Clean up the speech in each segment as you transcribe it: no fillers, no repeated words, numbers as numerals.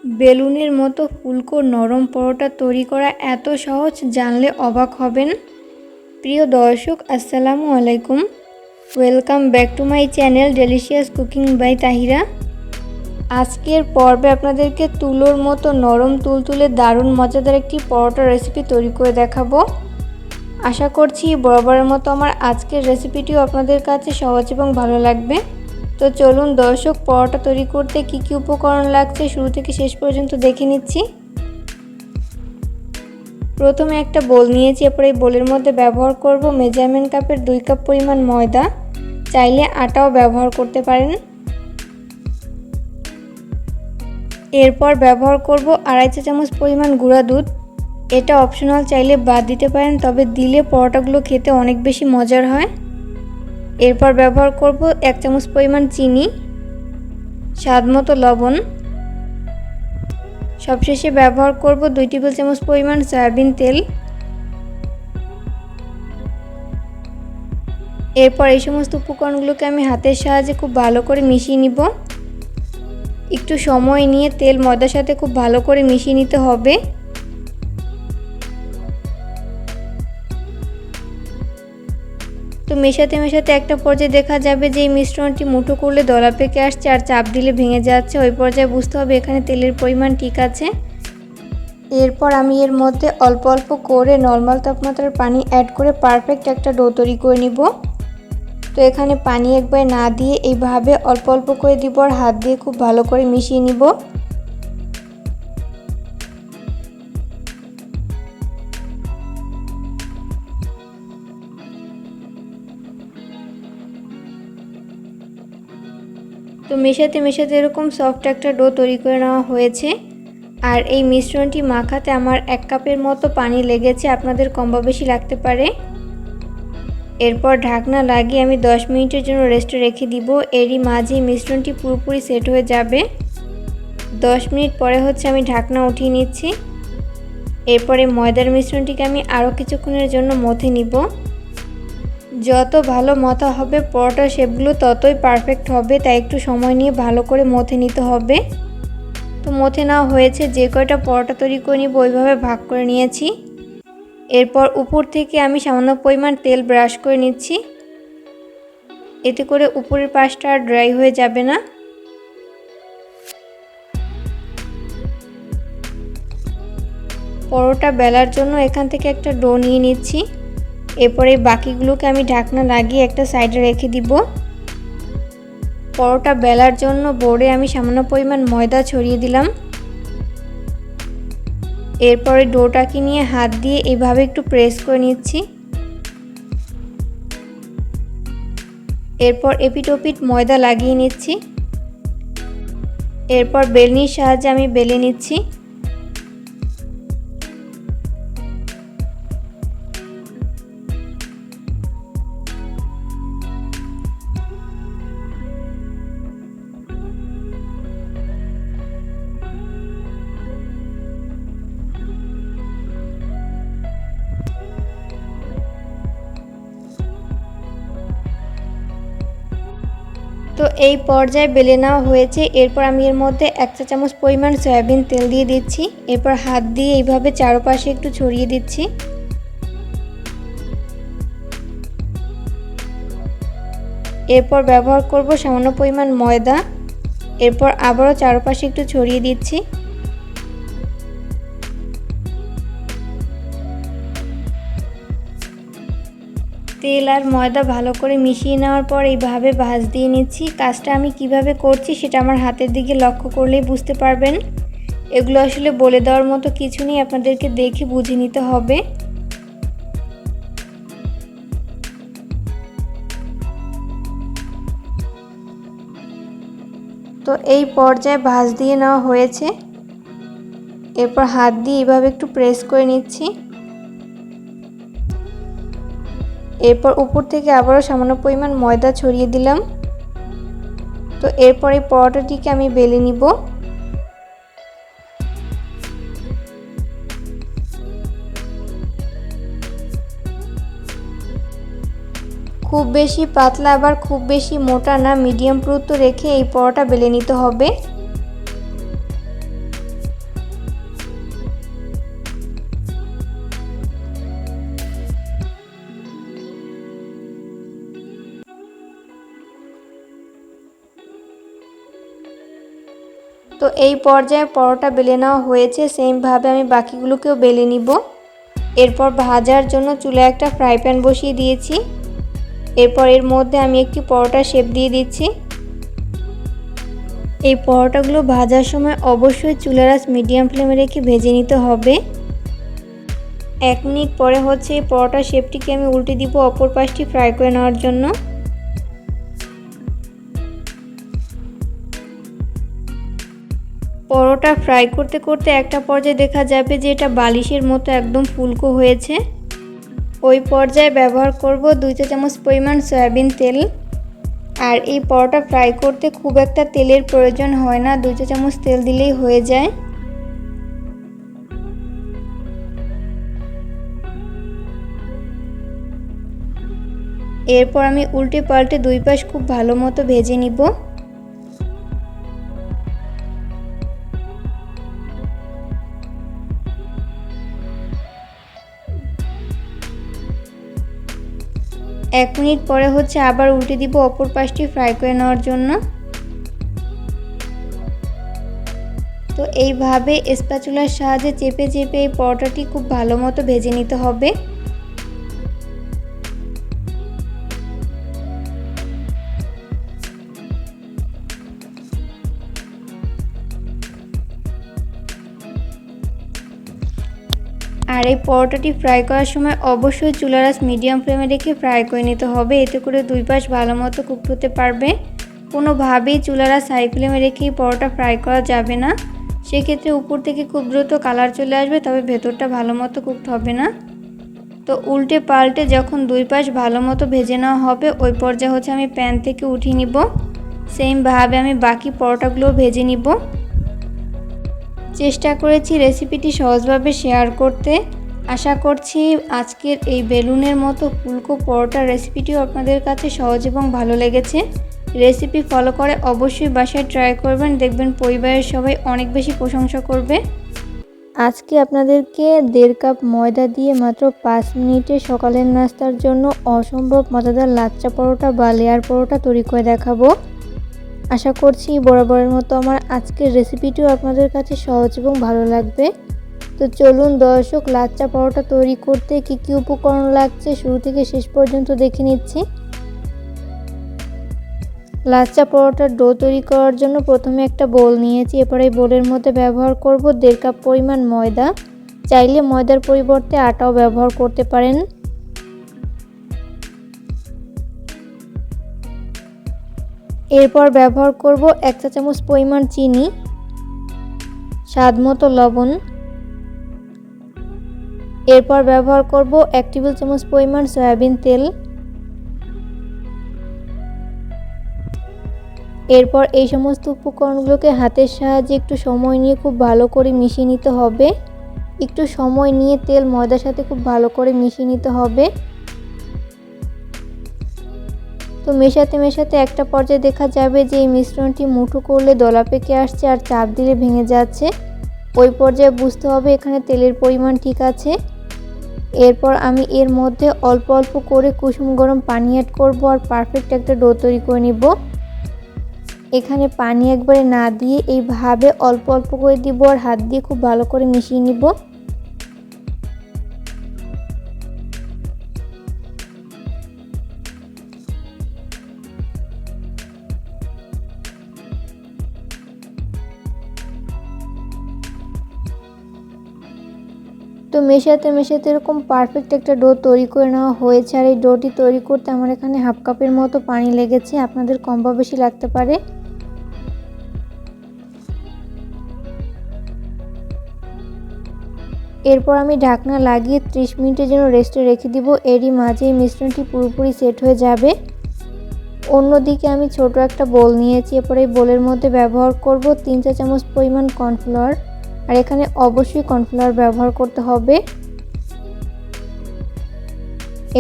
বেলুনের মতো ফুলকো নরম পরোটা তৈরি করা এত সহজ, জানলে অবাক হবেন। প্রিয় দর্শক, আসসালামু আলাইকুম। Welcome back to my channel delicious cooking by Tahira. আজকের পর্বে আপনাদেরকে তুলোর মতো নরম তুলতুলে দারুণ মজাদার একটি পরোটা রেসিপি তৈরি করে দেখাবো। আশা করছি বরাবরের মতো আমার আজকের রেসিপিটিও আপনাদের কাছে সহজ এবং ভালো লাগবে। তো চলুন দর্শক, পরোটা তৈরি করতে কি কি উপকরণ লাগছে শুরু থেকে শেষ পর্যন্ত দেখে নিচ্ছি। প্রথমে একটা বোল নিয়েছি, এরপর এই বোলের মধ্যে ব্যবহার করব মেজারমেন্ট কাপের 2 কাপ পরিমাণ ময়দা, চাইলে আটাও ব্যবহার করতে পারেন। এরপর ব্যবহার করব 2.5 চা চামচ পরিমাণ গুঁড়া দুধ। এটা অপশনাল, চাইলে বাদ দিতে পারেন, তবে দিলে পরোটাগুলো খেতে অনেক বেশি মজার হয়। এরপর ব্যবহার করব 1 চামচ পরিমাণ চিনি, স্বাদ মতো লবণ। সবশেষে ব্যবহার করব 2 টেবিল চামচ পরিমাণ সয়াবিন তেল। এরপর এই সমস্ত উপকরণগুলোকে আমি হাতের সাহায্যে খুব ভালো করে মিশিয়ে নিব। একটু সময় নিয়ে তেল ময়দার সাথে খুব ভালো করে মিশিয়ে নিতে হবে। তো মেশাতে মেশাতে একটা পর্যায়ে দেখা যাবে যে এই মিশ্রণটি মুঠো করলে দলা পেকে আসছে আর চাপ দিলে ভেঙে যাচ্ছে। ওই পর্যায়ে বুঝতে হবে এখানে তেলের পরিমাণ ঠিক আছে। এরপর আমি এর মধ্যে অল্প অল্প করে নর্মাল তাপমাত্রার পানি অ্যাড করে পারফেক্ট একটা ডো তৈরি করে নিব। তো এখানে পানি একবার না দিয়ে এইভাবে অল্প অল্প করে দিব আর হাত দিয়ে খুব ভালো করে মিশিয়ে নিব। তো মেশাতে মেশাতে এরকম সফট একটা ডো তৈরি করে নেওয়া হয়েছে। আর এই মিশ্রণটি মাখাতে আমার 1 কাপের মতো পানি লেগেছে, আপনাদের কম বা বেশি লাগতে পারে। এরপর ঢাকনা লাগিয়ে আমি 10 মিনিটের জন্য রেস্টে রেখে দিব। এরই মাঝে মিশ্রণটি পুরোপুরি সেট হয়ে যাবে। 10 মিনিট পরে আমি ঢাকনা উঠিয়ে নিচ্ছি। এরপরে ময়দার মিশ্রণটিকে আমি আরও কিছুক্ষণের জন্য মথে নিব। যত ভালো মথা হবে পরোটার শেপগুলো ততই পারফেক্ট হবে, তাই একটু সময় নিয়ে ভালো করে মথে নিতে হবে। তো মথে নেওয়া হয়েছে, যে কয়টা পরোটা তৈরি করে নিব ওইভাবে ভাগ করে নিয়েছি। এরপর উপর থেকে আমি সামান্য পরিমাণ তেল ব্রাশ করে নিচ্ছি, এতে করে উপরের পাশটা আর ড্রাই হয়ে যাবে না। পরোটা বেলার জন্য এখান থেকে একটা ডো নিয়ে নিচ্ছি। এরপরে বাকিগুলোকে আমি ঢাকনা লাগিয়ে একটা সাইডে রেখে দিব। পরোটা বেলার জন্য বোর্ডে আমি সামান্য পরিমাণ ময়দা ছড়িয়ে দিলাম। এরপরে ডোটাকে নিয়ে হাত দিয়ে এইভাবে একটু প্রেস করে নিচ্ছি। এরপর এপিট ওপিট ময়দা লাগিয়ে নিচ্ছি। এরপর বেলনির সাহায্যে আমি বেলে নিচ্ছি। তো এই পর্যায়ে বেলে নেওয়া হয়েছে। এরপর আমি এর মধ্যে 1 চা চামচ পরিমাণ সয়াবিন তেল দিয়ে দিচ্ছি। এরপর হাত দিয়ে এইভাবে চারপাশে একটু ছড়িয়ে দিচ্ছি। এরপর ব্যবহার করব সামান্য পরিমাণ ময়দা। এরপর আবারও চারপাশে একটু ছড়িয়ে দিচ্ছি। তেল আর ময়দা ভালো করে মিশিয়ে নেওয়ার পর এইভাবে ভাঁজ দিয়ে নিচ্ছি। কাজটা আমি কিভাবে করছি সেটা আমার হাতের দিকে লক্ষ্য করলেই বুঝতে পারবেন। এগুলো আসলে বলে দেওয়ার মতো কিছু নেই, আপনাদেরকে দেখে বুঝে নিতে হবে। তো এই পর্যায়ে ভাঁজ দিয়ে নেওয়া হয়েছে। এরপর হাত দিয়ে এইভাবে একটু প্রেস করে নিচ্ছি। এরপর উপর থেকে আবারও সামান্য পরিমাণ ময়দা ছড়িয়ে দিলাম। তো এরপর এই পরোটাটিকে আমি বেলে নিব। খুব বেশি পাতলা আবার খুব বেশি মোটা না, মিডিয়াম পুরুত্ব রেখে এই পরোটা বেলে নিতে হবে। তো এই পর্যায়ে পরোটা বেলে নেওয়া হয়েছে, সেমভাবে আমি বাকিগুলোকেও বেলে নিব। এরপর ভাজার জন্য চুলায় একটা ফ্রাই প্যান বসিয়ে দিয়েছি। এরপর এর মধ্যে আমি একটি পরোটা শেপ দিয়ে দিচ্ছি। এই পরোটাগুলো ভাজার সময় অবশ্যই চুলার আঁচ মিডিয়াম ফ্লেমে রেখে ভেজে নিতে হবে। 1 মিনিট পরে এই পরোটা শেপটিকে আমি উল্টে দিব অপর পাশটি ফ্রাই করে নেওয়ার জন্য। পরোটা ফ্রাই করতে করতে একটা পর্যায়ে দেখা যাবে যে এটা বালিশের মতো একদম ফুলকো হয়েছে। ওই পর্যায়ে ব্যবহার করব 2 চা চামচ পরিমাণ সয়াবিন তেল। আর এই পরোটা ফ্রাই করতে খুব একটা তেলের প্রয়োজন হয় না, 2 চা চামচ তেল দিলেই হয়ে যায়। এরপর আমি উল্টে পাল্টে 2 পাশ খুব ভালো মতো ভেজে নিব। এক মিনিট পরে আবার উল্টে দিব অপর পাশটি ফ্রাই করে নেওয়ার জন্য। তো এইভাবে স্প্যাচুলার সাহায্যে চেপে চেপে এই পরোটাটি খুব ভালো মতো ভেজে নিতে হবে। আর এই পরোটাটি ফ্রাই করার সময় অবশ্যই চুলার আঁচ মিডিয়াম ফ্লেমে রেখে ফ্রাই করে নিতে হবে, এতে করে 2 পাশ ভালো মতো কুকড হতে পারবে। কোনোভাবেই চুলার আঁচ হাই ফ্লেমে রেখেই পরোটা ফ্রাই করা যাবে না, সেক্ষেত্রে উপর থেকে খুব দ্রুত কালার চলে আসবে, তবে ভেতরটা ভালো মতো কুকড হবে না। তো উল্টে পাল্টে যখন 2 পাশ ভালো মতো ভেজে নেওয়া হবে ওই পর্যায়ে আমি প্যান থেকে উঠিয়ে নিব। সেমভাবে আমি বাকি পরোটাগুলো ভেজে নিব। চেষ্টা করেছি রেসিপিটি সহজভাবে শেয়ার করতে। আশা করছি আজকের এই বেলুনের মতো ফুলকো পরোটার রেসিপিটিও আপনাদের কাছে সহজ এবং ভালো লেগেছে। রেসিপি ফলো করে অবশ্যই বাসায় ট্রাই করবেন, দেখবেন পরিবারের সবাই অনেক বেশি প্রশংসা করবে। আজকে আপনাদেরকে 1.5 কাপ ময়দা দিয়ে মাত্র 5 মিনিটে সকালের নাস্তার জন্য অসম্ভব মজাদার লাচ্চা পরোটা বা লেয়ার পরোটা তৈরি করে দেখাবো। আশা করছি বরাবরের মতো আমার আজকের রেসিপিটিও আপনাদের কাছে সহজ এবং ভালো লাগবে। তো চলুন দর্শক, লাচ্চা পরোটা তৈরি করতে কী কী উপকরণ লাগছে শুরু থেকে শেষ পর্যন্ত দেখে নিচ্ছি। লাচ্চা পরোটার ডো তৈরি করার জন্য প্রথমে একটা বোল নিয়েছি। এরপর এই বোলের মধ্যে ব্যবহার করব 1.5 কাপ পরিমাণ ময়দা। চাইলে ময়দার পরিবর্তে আটাও ব্যবহার করতে পারেন। এরপর ব্যবহার করব 1 চা চামচ পরিমাণ চিনি, স্বাদ মতো লবণ। এরপর ব্যবহার করব 1 টেবিল চামচ পরিমাণ সয়াবিন তেল। এরপর এই সমস্ত উপকরণগুলোকে হাতের সাহায্যে একটু সময় নিয়ে খুব ভালো করে মিশিয়ে নিতে হবে। একটু সময় নিয়ে তেল ময়দার সাথে খুব ভালো করে মিশিয়ে নিতে হবে। তো মেশাতে মেশাতে একটা পর্যায়ে দেখা যাবে যে এই মিশ্রণটি মুঠো করলে দলা পেকে আসছে আর চাপ দিলে ভেঙে যাচ্ছে। ওই পর্যায়ে বুঝতে হবে এখানে তেলের পরিমাণ ঠিক আছে। এরপর আমি এর মধ্যে অল্প অল্প করে কুসুম গরম পানি অ্যাড করব আর পারফেক্ট একটা ডো তৈরি করে নিব। এখানে পানি একবারে না দিয়ে এইভাবে অল্প অল্প করে দিব আর হাত দিয়ে খুব ভালো করে মিশিয়ে নিব। তো মেশাতে মেশাতে এরকম পারফেক্ট একটা ডো তৈরি করে নেওয়া হয়েছে। আর এই ডোটি তৈরি করতে আমার এখানে 1/2 কাপের মতো পানি লেগেছে, আপনাদের কম বা বেশি লাগতে পারে। এরপর আমি ঢাকনা লাগিয়ে 30 মিনিটের জন্য রেস্টে রেখে দিব। এরই মাঝে এই মিশ্রণটি পুরোপুরি সেট হয়ে যাবে। অন্যদিকে আমি ছোট একটা বোল নিয়েছি। এরপর এই বোলের মধ্যে ব্যবহার করব 3 চা চামচ পরিমাণ কর্নফ্লাওয়ার। আর এখানে অবশ্যই কর্নফ্লাওয়ার ব্যবহার করতে হবে।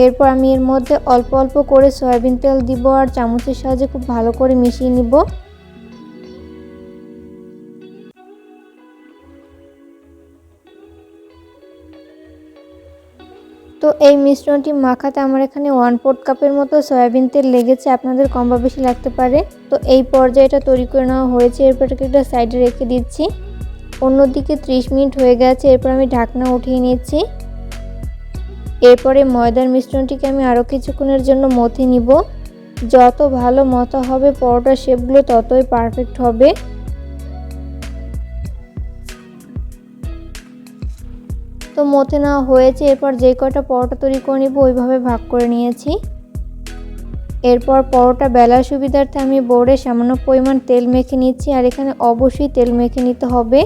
এরপর আমি এর মধ্যে অল্প অল্প করে সয়াবিন তেল দিব আর চামচের সাহায্যে খুব ভালো করে মিশিয়ে নিব। তো তো এই মিশ্রণটি মাখাতে আমার এখানে 1/4 কাপের মতো সয়াবিন তেল লেগেছে, আপনাদের কম বা বেশি লাগতে পারে। তো এই পর্যায়ে এটা তৈরি করে নেওয়া হয়েছে, এরপর এটাকে একটা সাইডে রেখে দিচ্ছি। অন্যদিকে 30 মিনিট হয়ে গেছে, এরপর আমি ঢাকনা উঠিয়ে নিচ্ছি। এরপরে ময়দার মিশ্রণটিকে আমি আরও কিছুক্ষণের জন্য মথে নিব। যত ভালো মথা হবে পরোটার শেপগুলো ততই পারফেক্ট হবে। তো মথে নেওয়া হয়েছে, এরপর যে কয়টা পরোটা তৈরি করে নিব ওইভাবে ভাগ করে নিয়েছি। এরপর পরোটা বেলার সুবিধার্থে আমি বোর্ডে সামান্য পরিমাণ তেল মেখে নিচ্ছি, আর এখানে অবশ্যই তেল মেখে নিতে হবে।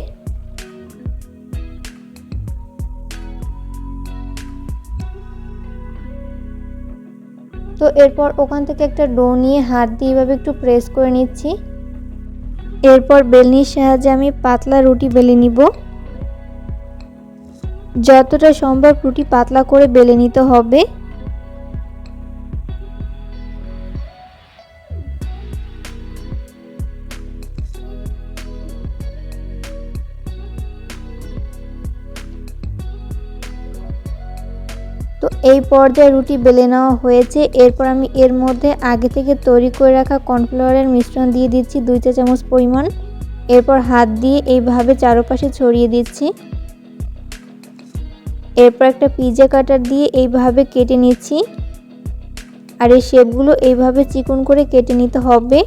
তো এরপর ওখান থেকে একটা ডো নিয়ে হাত দিয়ে এভাবে একটু প্রেস করে নিচ্ছি। এরপর বেলনির সাহায্যে আমি পাতলা রুটি বেলে নিব। যতটা সম্ভব রুটি পাতলা করে বেলে নিতে হবে। তো এই পর্যায়ে রুটি বেলে নেওয়া হয়েছে, এরপর আমি এর মধ্যে আগে থেকে তৈরি করে রাখা কর্নফ্লাওয়ারের মিশ্রণ দিয়ে দিচ্ছি 2 চা চামচ পরিমাণ। এরপর হাত দিয়ে এইভাবে চারপাশে ছড়িয়ে দিচ্ছি। এরপর একটা পিৎজা কাটার দিয়ে এইভাবে কেটে নিচ্ছি, আর এই শেপগুলো এইভাবে চিকন করে কেটে নিতে হবে।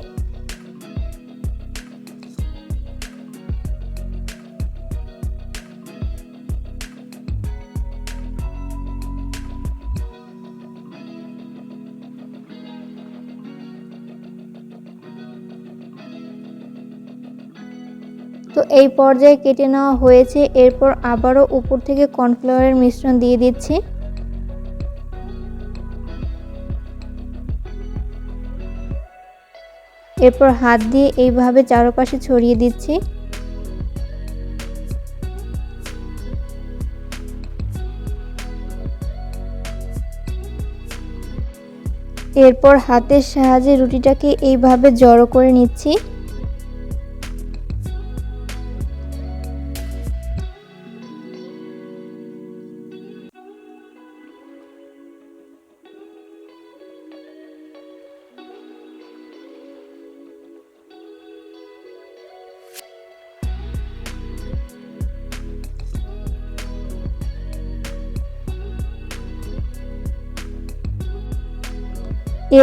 তো এই পর্যায়ে কেটে নেওয়া হয়েছে, এরপর আবারও উপর থেকে কর্নফ্লাওয়ারের মিশ্রণ দিয়ে দিচ্ছি। এরপর হাত দিয়ে এইভাবে চারপাশে ছড়িয়ে দিচ্ছি। এরপর হাতের সাহায্যে রুটিটাকে এইভাবে জড়ো করে নিচ্ছি।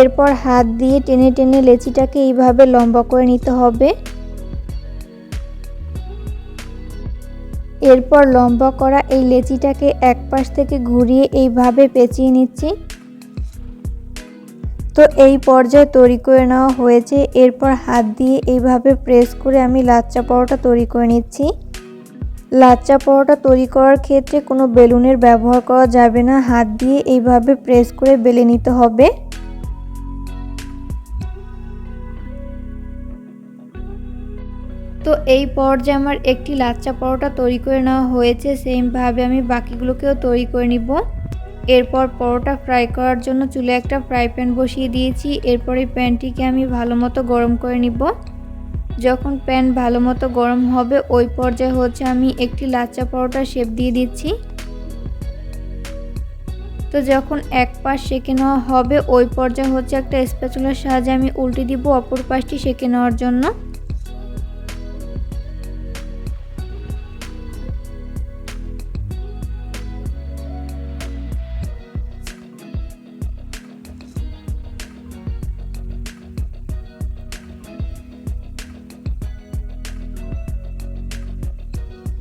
এরপর হাত দিয়ে টেনে টেনে লেচিটাকে এইভাবে লম্বা করে নিতে হবে। এরপর লম্বা করা এই লেচিটাকে এক পাশ থেকে ঘুরিয়ে এইভাবে পেঁচিয়ে নিচ্ছি। তো এই পর্যায়ে তৈরি করে নেওয়া হয়েছে, এরপর হাত দিয়ে এইভাবে প্রেস করে আমি লাচ্চা পরোটা তৈরি করে নিচ্ছি। লাচ্চা পরোটা তৈরি করার ক্ষেত্রে কোনো বেলুনের ব্যবহার করা যাবে না, হাত দিয়ে এইভাবে প্রেস করে বেলে নিতে হবে। তো এই পর্যায়ে আমার একটি লাচ্চা পরোটা তৈরি করে নেওয়া হয়েছে, সেমভাবে আমি বাকিগুলোকেও তৈরি করে নিব। এরপর পরোটা ফ্রাই করার জন্য চুলে একটা ফ্রাই প্যান বসিয়ে দিয়েছি। এরপর এই প্যানটিকে আমি ভালো মতো গরম করে নিব। যখন প্যান ভালো মতো গরম হবে ওই পর্যায়ে আমি একটি লাচ্চা পরোটার শেপ দিয়ে দিচ্ছি। তো যখন এক পাশ সেঁকে নেওয়া হবে ওই পর্যায়ে একটা স্প্যাচুলার সাহায্যে আমি উল্টে দিব অপর পাশটি সেঁকে নেওয়ার জন্য।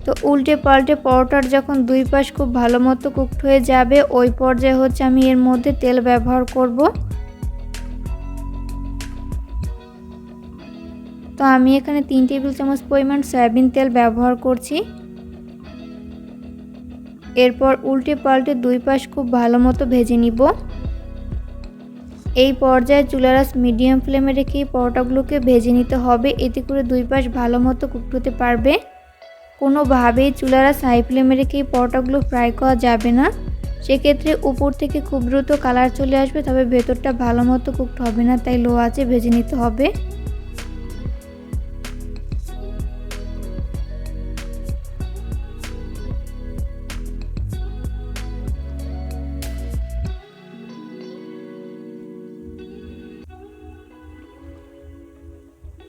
তো উল্টে পাল্টে পরোটার যখন দুই পাশ খুব ভালো মতো কুকড হয়ে যাবে ওই পর্যায়ে আমি এর মধ্যে তেল ব্যবহার করব। তো আমি এখানে 3 টেবিল চামচ পরিমাণ সয়াবিন তেল ব্যবহার করছি। এরপর উল্টে পাল্টে দুই পাশ খুব ভালো মতো ভেজে নিব। এই পর্যায়ে চুলার আঁচ মিডিয়াম ফ্লেমে রেখে পরোটাগুলোকে ভেজে নিতে হবে, এতে করে দুই পাশ ভালো মতো কুকড হতে পারবে। কোনোভাবেই চুলার আঁচ হাই ফ্লেমে রেখে পরোটাগুলো ফ্রাই করা যাবে না, সেক্ষেত্রে উপর থেকে খুব দ্রুত কালার চলে আসবে, তবে ভেতরটা ভালো মতো কুকড হবে না, তাই লো আঁচে ভেজে নিতে হবে।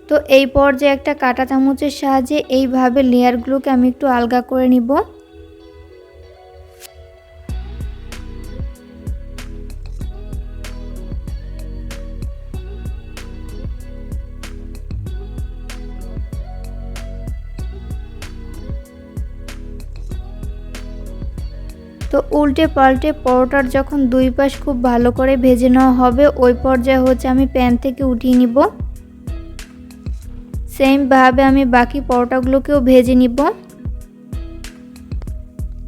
তো এই পর্যায়ে একটা কাঁটা চামচের সাহায্যে এইভাবে লেয়ারগুলোকে আমি একটু আলগা করে নিব। তো উল্টে পাল্টে পরোটার যখন দুই পাশ খুব ভালো করে ভেজে নেওয়া হবে, ওই পর্যায়ে হচ্ছে আমি প্যান থেকে উঠিয়ে নিব। সেমভাবে আমি বাকি পরোটাগুলোকেও ভেজে নিব।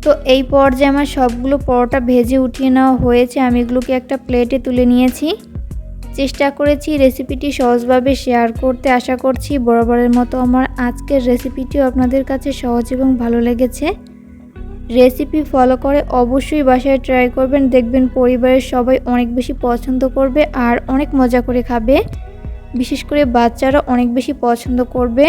তো এই পর্যায়ে আমার সবগুলো পরোটা ভেজে উঠিয়ে নেওয়া হয়েছে। আমি এগুলোকে একটা প্লেটে তুলে নিয়েছি। চেষ্টা করেছি রেসিপিটি সহজভাবে শেয়ার করতে। আশা করছি বরাবরের মতো আমার আজকের রেসিপিটিও আপনাদের কাছে সহজ এবং ভালো লেগেছে। রেসিপি ফলো করে অবশ্যই বাসায় ট্রাই করবেন, দেখবেন পরিবারের সবাই অনেক বেশি পছন্দ করবে আর অনেক মজা করে খাবে। বিশেষ করে বাচ্চারা অনেক বেশি পছন্দ করবে।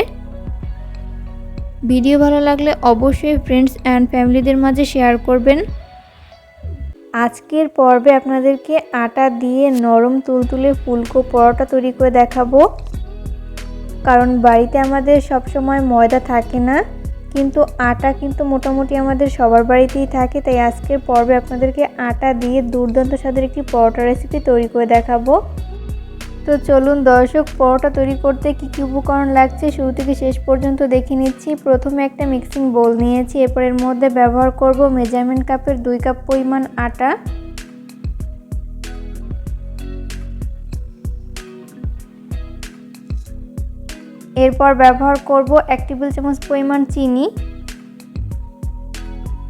ভিডিও ভালো লাগলে অবশ্যই ফ্রেন্ডস অ্যান্ড ফ্যামিলিদের মাঝে শেয়ার করবেন। আজকের পর্বে আপনাদেরকে আটা দিয়ে নরম তুলতুলে ফুলকো পরোটা তৈরি করে দেখাবো। কারণ বাড়িতে আমাদের সবসময় ময়দা থাকে না, কিন্তু আটা কিন্তু মোটামুটি আমাদের সবার বাড়িতেই থাকে। তাই আজকের পর্বে আপনাদেরকে আটা দিয়ে দুর্দান্ত স্বাদের একটি পরোটা রেসিপি তৈরি করে দেখাবো। তো চলুন দর্শক, পরোটা তৈরি করতে কী কী উপকরণ লাগছে শুরু থেকে শেষ পর্যন্ত দেখে নিচ্ছি। প্রথমে একটা মিক্সিং বোল নিয়েছি। এরপর এর মধ্যে ব্যবহার করব মেজারমেন্ট কাপের 2 কাপ পরিমাণ আটা। এরপর ব্যবহার করব 1 টেবিল চামচ পরিমাণ চিনি।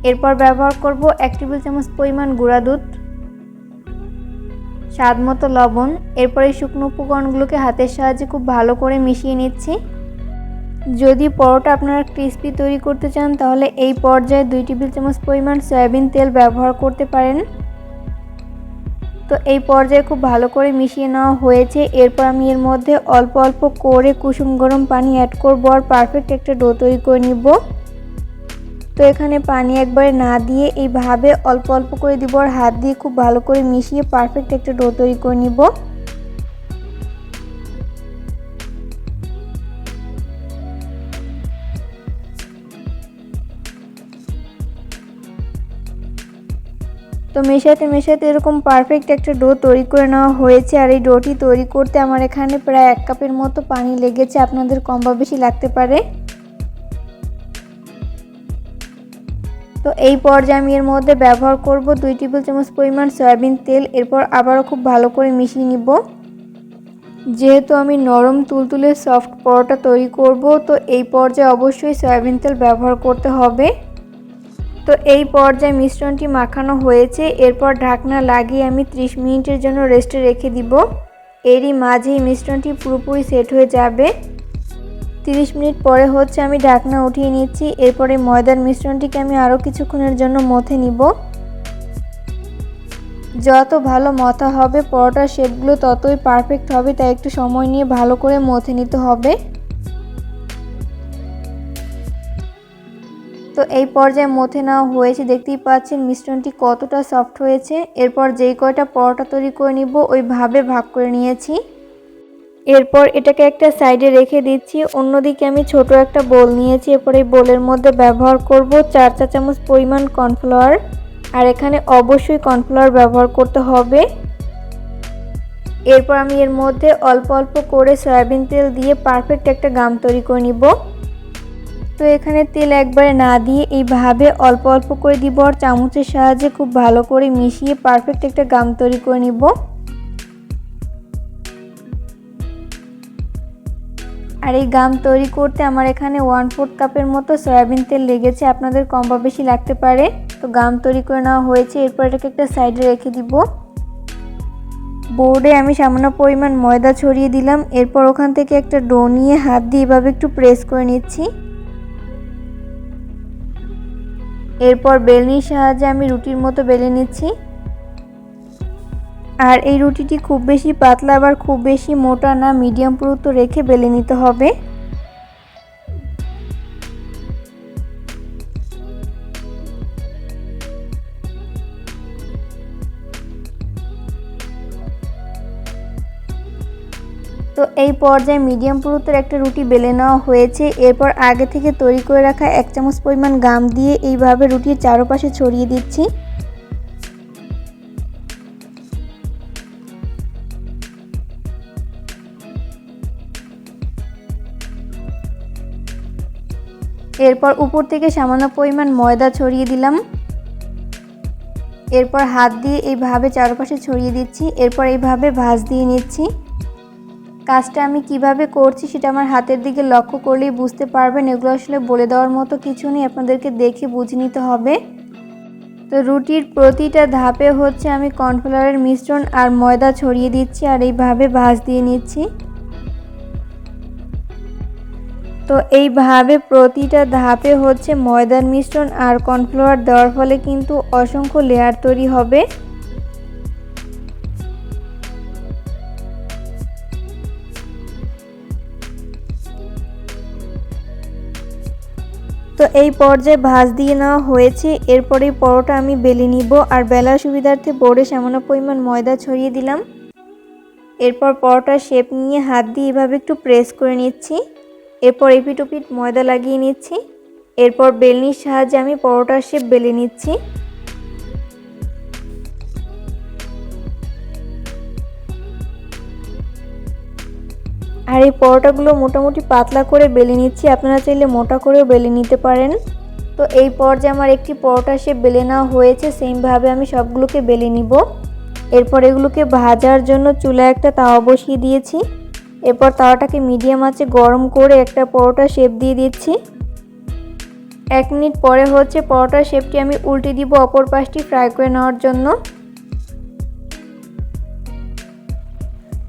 এরপর ব্যবহার করব 1 টেবিল চামচ পরিমাণ গুঁড়া দুধ, স্বাদ মতো লবণ। এরপর এই শুকনো উপকরণগুলোকে হাতের সাহায্যে খুব ভালো করে মিশিয়ে নিচ্ছি। যদি পরোটা আপনারা ক্রিস্পি তৈরি করতে চান তাহলে এই পর্যায়ে 2 টেবিল চামচ পরিমাণ সয়াবিন তেল ব্যবহার করতে পারেন। তো এই পর্যায়ে খুব ভালো করে মিশিয়ে নেওয়া হয়েছে। এরপর আমি এর মধ্যে অল্প অল্প করে কুসুম গরম পানি অ্যাড করব আর পারফেক্ট একটা ডো তৈরি করে নিব। তো এখানে পানি একবারে না দিয়ে এইভাবে অল্প অল্প করে দিব আর হাত দিয়ে খুব ভালো করে মিশিয়ে পারফেক্ট একটা ডো তৈরি করে নিব। তো মেশাতে মেশাতে এরকম পারফেক্ট একটা ডো তৈরি করে নেওয়া হয়েছে। আর এই ডোটি তৈরি করতে আমার এখানে প্রায় 1 কাপের মতো পানি লেগেছে, আপনাদের কম বা বেশি লাগতে পারে। তো এই পর্যায়ে আমি এর মধ্যে ব্যবহার করব 2 টেবিল চামচ পরিমাণ সয়াবিন তেল। এরপর আবারও খুব ভালো করে মিশিয়ে নিব। যেহেতু আমি নরম তুলতুলে সফট পরোটা তৈরি করব, তো এই পর্যায়ে অবশ্যই সয়াবিন তেল ব্যবহার করতে হবে। তো এই পর্যায়ে মিশ্রণটি মাখানো হয়েছে। এরপর ঢাকনা লাগিয়ে আমি 30 মিনিটের জন্য রেস্টে রেখে দিব। এরই মাঝেই মিশ্রণটি পুরোপুরি সেট হয়ে যাবে। 30 মিনিট পরে হচ্ছে আমি ঢাকনা উঠিয়ে নিচ্ছি। এরপরে ময়দার মিশ্রণটিকে আমি আরও কিছুক্ষণের জন্য মথে নিব। যত ভালো মথা হবে পরোটার শেপগুলো ততই পারফেক্ট হবে, তাই একটু সময় নিয়ে ভালো করে মথে নিতে হবে। তো এই পর্যায়ে মথে নেওয়া হয়েছে, দেখতেই পাচ্ছেন মিশ্রণটি কতটা সফট হয়েছে। এরপর যেই কয়টা পরোটা তৈরি করে নিব ওইভাবে ভাগ করে নিয়েছি। এরপর এটাকে একটা সাইডে রেখে দিচ্ছি। অন্যদিকে আমি ছোট একটা বোল নিয়েছি। এরপর এই বোলের মধ্যে ব্যবহার করব 4 চা চামচ পরিমাণ কর্নফ্লাওয়ার। আর এখানে অবশ্যই কর্নফ্লাওয়ার ব্যবহার করতে হবে। এরপর আমি এর মধ্যে অল্প অল্প করে সয়াবিন তেল দিয়ে পারফেক্ট একটা গাম তৈরি করে নিব। তো এখানে তেল একবারে না দিয়ে এইভাবে অল্প অল্প করে দিব আর চামচের সাহায্যে খুব ভালো করে মিশিয়ে পারফেক্ট একটা গাম তৈরি করে নিব। আর এই গাম তৈরি করতে আমার এখানে 1/4 কাপের মতো সয়াবিন তেল লেগেছে, আপনাদের কম বা বেশি লাগতে পারে। তো গাম তৈরি করে নেওয়া হয়েছে। এরপর এটাকে একটা সাইডে রেখে দিব। বোর্ডে আমি সামান্য পরিমাণ ময়দা ছড়িয়ে দিলাম। এরপর ওখান থেকে একটা ডো নিয়ে হাত দিয়ে এভাবে একটু প্রেস করে নিচ্ছি। এরপর বেলনির সাহায্যে আমি রুটির মতো বেলে নিচ্ছি। আর এই রুটিটি খুব বেশি পাতলা আবার খুব বেশি মোটা না, মিডিয়াম পুরুত্ব রেখে বেলে নিতে হবে। তো তো এই পর্যায়ে মিডিয়াম পুরুত্বের একটা রুটি বেলে নেওয়া হয়েছে। এরপর আগে থেকে তৈরি করে রাখা 1 চামচ পরিমাণ গাম দিয়ে এইভাবে রুটির চারপাশে ছড়িয়ে দিচ্ছি। এরপর উপর থেকে সামান্য পরিমাণ ময়দা ছড়িয়ে দিলাম। এরপর হাত দিয়ে এইভাবে চারপাশে ছড়িয়ে দিচ্ছি। এরপর এইভাবে ভাঁজ দিয়ে নিচ্ছি। কাজটা আমি কিভাবে করছি সেটা আমার হাতের দিকে লক্ষ্য করলেই বুঝতে পারবেন। এগুলো আসলে বলে দেওয়ার মতো কিছু নেই, আপনাদেরকে দেখে বুঝে নিতে হবে। তো রুটির প্রতিটা ধাপে হচ্ছে আমি কর্নফ্লাওয়ারের মিশ্রণ আর ময়দা ছড়িয়ে দিচ্ছি আর এইভাবে ভাঁজ দিয়ে নিচ্ছি। তো এইভাবে প্রতিটা ধাপে হচ্ছে ময়দার মিশ্রণ আর কর্নফ্লাওয়ার দেওয়ার ফলে কিন্তু অসংখ্য লেয়ার তৈরি হবে। তো এই পর্যায়ে ভাঁজ দিয়ে নেওয়া হয়েছে। এরপরে পরোটা আমি বেলে নিব আর বেলার সুবিধার্থে বোর্ডে সামান্য পরিমাণ ময়দা ছড়িয়ে দিলাম। এরপর পরোটার শেপ নিয়ে হাত দিয়ে এভাবে একটু প্রেস করে নিচ্ছি। এরপর এপিট ওপিট ময়দা লাগিয়ে নিচ্ছি। এরপর বেলনির সাহায্যে আমি পরোটার শেপ বেলে নিচ্ছি। আর এই পরোটাগুলো মোটামুটি পাতলা করে বেলে নিচ্ছি, আপনারা চাইলে মোটা করেও বেলে নিতে পারেন। তো এই পর্যায়ে আমার একটি পরোটা শেপ বেলে নেওয়া হয়েছে, সেমভাবে আমি সবগুলোকে বেলে নিব। এরপর এগুলোকে ভাজার জন্য চুলায় একটা তাওয়া বসিয়ে দিয়েছি। এরপর তাওয়াটাকে মিডিয়াম আঁচে গরম করে একটা পরোটা শেপ দিয়ে দিচ্ছি। 1 মিনিট পরে হচ্ছে পরোটার শেপটি আমি উল্টে দিব অপর পাশটি ফ্রাই করে নেওয়ার জন্য।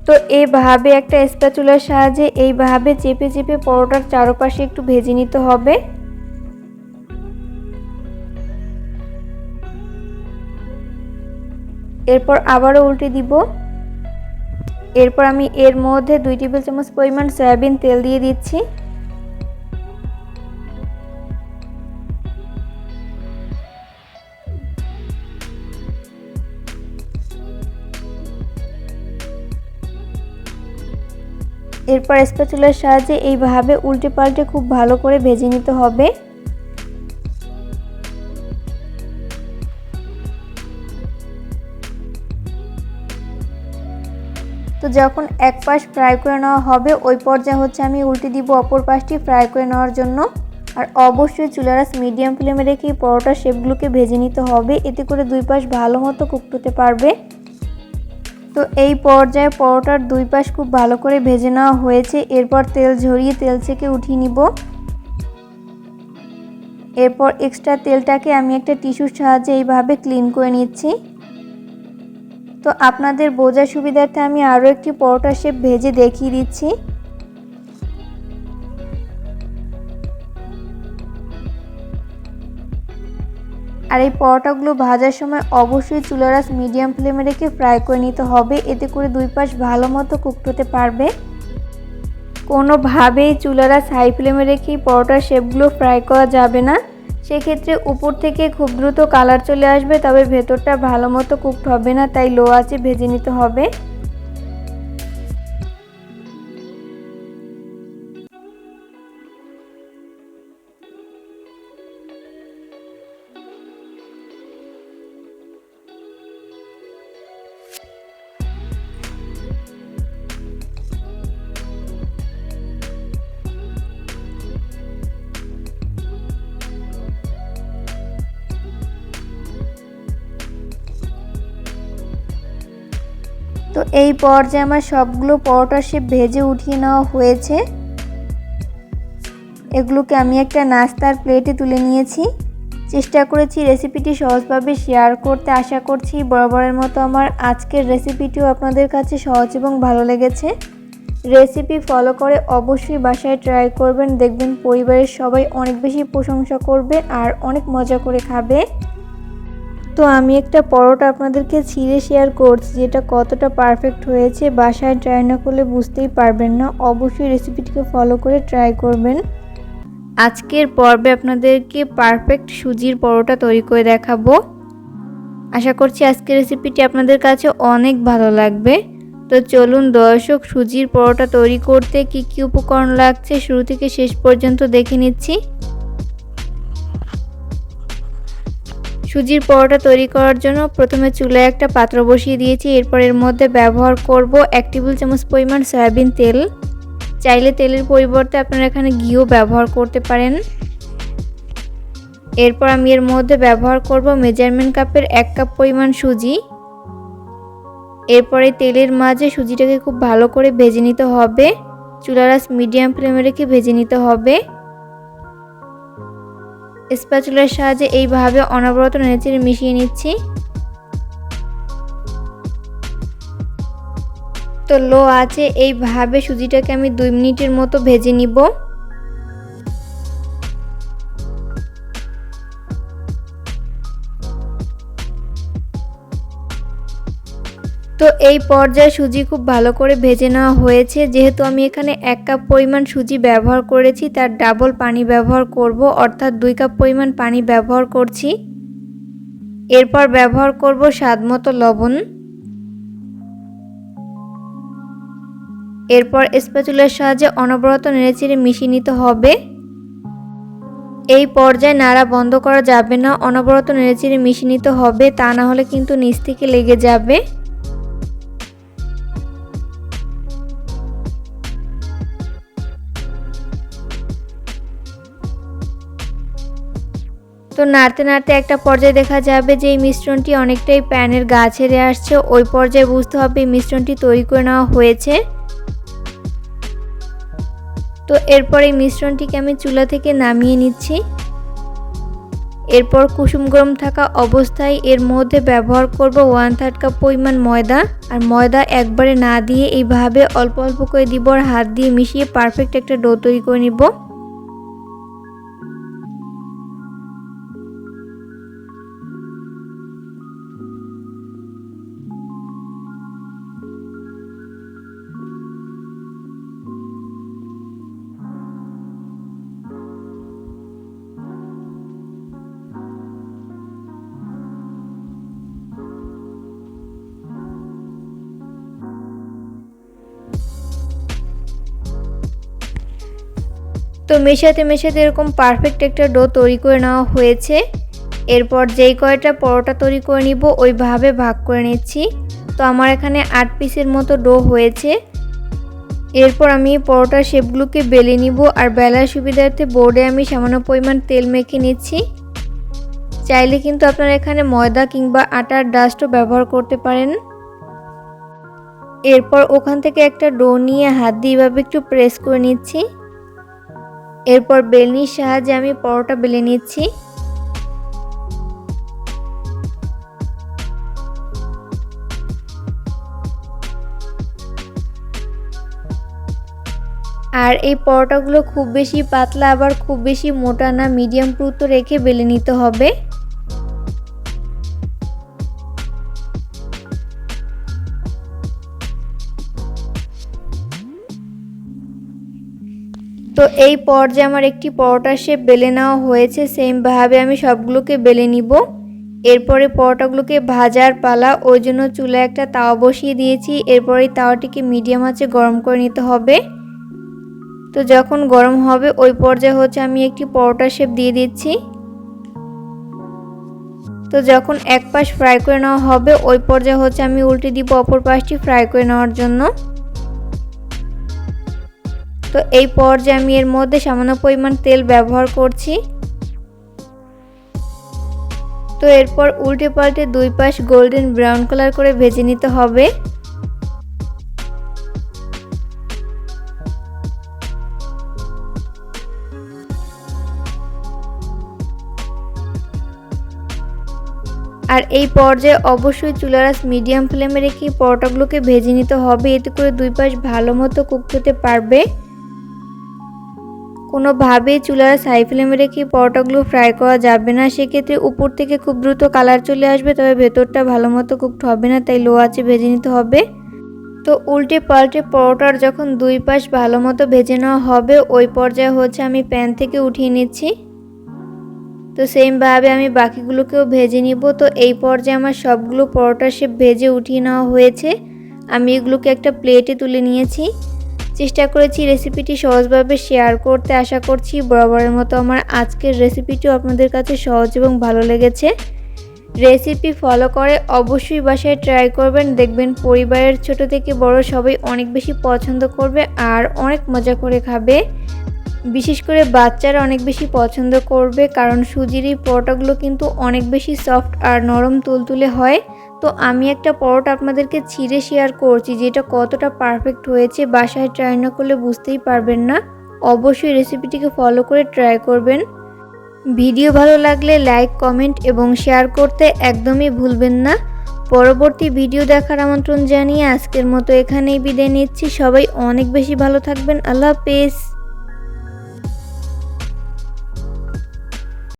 তো এইভাবে একটা স্প্যাচুলার সাহায্যে এইভাবে চেপে চেপে পরোটার চারপাশে একটু ভেজে নিতে হবে। এরপর আবারও উল্টে দিব। এরপর আমি এর মধ্যে 2 টেবিল চামচ পরিমাণ সয়াবিন তেল দিয়ে দিচ্ছি। এরপর স্প্যাচুলার সাহায্যে এইভাবে উল্টে পাল্টে খুব ভালো করে ভেজে নিতে হবে। তো যখন এক পাশ ফ্রাই করে নেওয়া হবে ওই পর্যায়ে হচ্ছে আমি উল্টে দিব অপর পাশটি ফ্রাই করে নেওয়ার জন্য। আর অবশ্যই চুলার আঁচ মিডিয়াম ফ্লেমে রেখে পরোটার শেপগুলোকে ভেজে নিতে হবে, এতে করে 2 পাশ ভালো মতো কুকড হতে পারবে। তো এই পর্যায়ে পরোটার 2 পাশ খুব ভালো করে ভেজে নেওয়া হয়েছে। এরপর তেল ঝরিয়ে তেল থেকে উঠিয়ে নিব। এরপর এক্সট্রা তেলটাকে আমি একটা টিস্যুর সাহায্যে এইভাবে ক্লিন করে নিচ্ছি। তো আপনাদের বোঝার সুবিধার্থে আমি আরও একটি পরোটা শেপ ভেজে দেখিয়ে দিচ্ছি। আর এই পরোটাগুলো ভাজার সময় অবশ্যই চুলার আঁচ মিডিয়াম ফ্লেমে রেখে ফ্রাই করে নিতে হবে, এতে করে 2 পাশ ভালো মতো কুকড হতে পারবে। কোনোভাবেই চুলার আঁচ হাই ফ্লেমে রেখেই পরোটার শেপগুলো ফ্রাই করা যাবে না, সেক্ষেত্রে উপর থেকে খুব দ্রুত কালার চলে আসবে, তবে ভেতরটা ভালো মতো কুকড হবে না, তাই লো আঁচে ভেজে নিতে হবে। তো এই পর্যায়ে আমার সবগুলো পরোটার শেপ ভেজে উঠিয়ে নেওয়া হয়েছে। এগুলোকে আমি একটা নাস্তার প্লেটে তুলে নিয়েছি। চেষ্টা করেছি রেসিপিটি সহজভাবে শেয়ার করতে, আশা করছি বরাবরের মতো আমার আজকের রেসিপিটিও আপনাদের কাছে সহজ এবং ভালো লেগেছে। রেসিপি ফলো করে অবশ্যই বাসায় ট্রাই করবেন, দেখবেন পরিবারের সবাই অনেক বেশি প্রশংসা করবে আর অনেক মজা করে খাবে। তো আমি একটা পরোটা আপনাদেরকে ছিঁড়ে শেয়ার করছি, যেটা কতটা পারফেক্ট হয়েছে, বাসায় ট্রাই না করলে বুঝতেই পারবেন না। অবশ্যই রেসিপিটিকে ফলো করে ট্রাই করবেন। আজকের পর্বে আপনাদেরকে পারফেক্ট সুজির পরোটা তৈরি করে দেখাবো। আশা করছি আজকের রেসিপিটি আপনাদের কাছে অনেক ভালো লাগবে। তো চলুন দর্শক, সুজির পরোটা তৈরি করতে কি উপকরণ লাগছে শুরু থেকে শেষ পর্যন্ত দেখে নিচ্ছি। সুজির পরোটা তৈরি করার জন্য প্রথমে চুলায় একটা পাত্র বসিয়ে দিয়েছি। এরপর এর মধ্যে ব্যবহার করব 1 টেবিল চামচ পরিমাণ সয়াবিন তেল। চাইলে তেলের পরিবর্তে আপনারা এখানে ঘিও ব্যবহার করতে পারেন। এরপর আমি এর মধ্যে ব্যবহার করব মেজারমেন্ট কাপের 1 কাপ পরিমাণ সুজি। এরপরে তেলের মাঝে সুজিটাকে খুব ভালো করে ভেজে নিতে হবে। চুলার আঁচ মিডিয়াম ফ্লেমে রেখে ভেজে নিতে হবে। স্প্যাচুলার সাহায্যে এইভাবে অনবরত নেড়েচেড়ে মিশিয়ে নিচ্ছি। তো লো আছে এইভাবে সুজিটাকে আমি 2 মিনিটের মতো ভেজে নিব। তো এই পর্যায়ে সুজি খুব ভালো করে ভেজে নেওয়া হয়েছে। যেহেতু আমি এখানে 1 কাপ পরিমাণ সুজি ব্যবহার করেছি, তার ডাবল পানি ব্যবহার করব, অর্থাৎ 2 কাপ পরিমাণ পানি ব্যবহার করছি। এরপর ব্যবহার করব স্বাদমতো লবণ। এরপর স্প্যাচুলার সাহায্যে অনবরত নেড়েচেড়ে মিশিয়ে নিতে হবে। এই পর্যায়ে নাড়া বন্ধ করা যাবে না, অনবরত নেড়েচেড়ে মিশিয়ে নিতে হবে, তা না হলে কিন্তু নিচ থেকে লেগে যাবে। তো নাড়তে নাড়তে একটা পর্যায়ে দেখা যাবে যে এই মিশ্রণটি অনেকটাই প্যানের গা ছেড়ে আসছে। ওই পর্যায়ে বুঝতে হবে এই মিশ্রণটি তৈরি করে নেওয়া হয়েছে। তো এরপর এই মিশ্রণটিকে আমি চুলা থেকে নামিয়ে নিচ্ছি। এরপর কুসুম গরম থাকা অবস্থায় এর মধ্যে ব্যবহার করব 1/3 কাপ পরিমাণ ময়দা। আর ময়দা একবারে না দিয়ে এইভাবে অল্প অল্প করে দিব আর হাত দিয়ে মিশিয়ে পারফেক্ট একটা ডো তৈরি করে নিব। তো মেশাতে মেশাতে এরকম পারফেক্ট একটা ডো তৈরি করে নেওয়া হয়েছে। এরপর যেই কয়টা পরোটা তৈরি করে নিব ওইভাবে ভাগ করে নিচ্ছি। তো আমার এখানে 8 পিসের মতো ডো হয়েছে। এরপর আমি পরোটার শেপগুলোকে বেলে নিব আর বেলার সুবিধার্থে বোর্ডে আমি সামান্য পরিমাণ তেল মেখে নিচ্ছি। চাইলে কিন্তু আপনারা এখানে ময়দা কিংবা আটার ডাস্টও ব্যবহার করতে পারেন। এরপর ওখান থেকে একটা ডো নিয়ে হাত দিয়ে এভাবে একটু প্রেস করে নিচ্ছি। এরপর বেলনির সাহায্যে আমি পরোটা বেলে নিচ্ছি। আর এই পরোটাগুলো খুব বেশি পাতলা আবার খুব বেশি মোটা না, মিডিয়াম পুরুত্ব রেখে বেলে নিতে হবে। তো এই পর্যায়ে আমার একটি পরোটার শেপ বেলে নেওয়া হয়েছে। সেমভাবে আমি সবগুলোকে বেলে নিব। এরপরে পরোটাগুলোকে ভাজার পালা, ওই জন্য চুলায় একটা তাওয়া বসিয়ে দিয়েছি। এরপরে তাওয়াটিকে মিডিয়াম আঁচে গরম করে নিতে হবে। তো যখন গরম হবে ওই পর্যায়ে আমি একটি পরোটার শেপ দিয়ে দিচ্ছি। তো যখন এক পাশ ফ্রাই করে নেওয়া হবে ওই পর্যায়ে আমি উল্টে দিব অপর পাশটি ফ্রাই করে নেওয়ার জন্য। তো এই পর্যায়ে আমি এর মধ্যে সামান্য পরিমাণ তেল ব্যবহার করছি। তো এরপর উল্টে পাল্টে 2 পাশ গোল্ডেন ব্রাউন কালার করে ভেজে নিতে হবে। আর এই পর্যায়ে অবশ্যই চুলার আঁচ মিডিয়াম ফ্লেমে রেখে পরোটাগুলোকে ভেজে নিতে হবে, এতে করে 2 পাশ ভালো মতো কুক হতে পারবে। কোনোভাবেই চুলার আঁচ হাই ফ্লেমে রেখে পরোটাগুলো ফ্রাই করা যাবে না, সেক্ষেত্রে উপর থেকে খুব দ্রুত কালার চলে আসবে, তবে ভেতরটা ভালো মতো কুকড হবে না, তাই লো আঁচে ভেজে নিতে হবে। তো উল্টে পাল্টে পরোটার যখন 2 পাশ ভালো মতো ভেজে নেওয়া হবে ওই পর্যায়ে আমি প্যান থেকে উঠিয়ে নিচ্ছি। তো সেমভাবে আমি বাকিগুলোকেও ভেজে নিব। তো এই পর্যায়ে আমার সবগুলো পরোটার শেপ ভেজে উঠিয়ে নেওয়া হয়েছে। আমি এগুলোকে একটা প্লেটে তুলে নিয়েছি। চেষ্টা করেছি রেসিপিটি সহজভাবে শেয়ার করতে। আশা করছি বরাবরের মতো আমার আজকের রেসিপিটিও আপনাদের কাছে সহজ এবং ভালো লেগেছে। রেসিপি ফলো করে অবশ্যই বাসায় ট্রাই করবেন, দেখবেন পরিবারের ছোট থেকে বড় সবাই অনেক বেশি পছন্দ করবে আর অনেক মজা করে খাবে। বিশেষ করে বাচ্চারা অনেক বেশি পছন্দ করবে, কারণ সুজির এই পরোটাগুলো কিন্তু অনেক বেশি সফট আর নরম তুলতুলে হয়। তো আমি একটা পরোটা আপনাদেরকে ছিঁড়ে শেয়ার করছি, যেটা কতটা পারফেক্ট হয়েছে। বাসায় ট্রাই না করলে বুঝতেই পারবেন না। অবশ্যই রেসিপিটিকে ফলো করে ট্রাই করবেন। ভিডিও ভালো লাগলে লাইক, কমেন্ট এবং শেয়ার করতে একদমই ভুলবেন না। পরবর্তী ভিডিও দেখার আমন্ত্রণ জানিয়ে আজকের মতো এখানেই বিদায় নিচ্ছি। সবাই অনেক বেশি ভালো থাকবেন। আল্লাহ হাফেজ।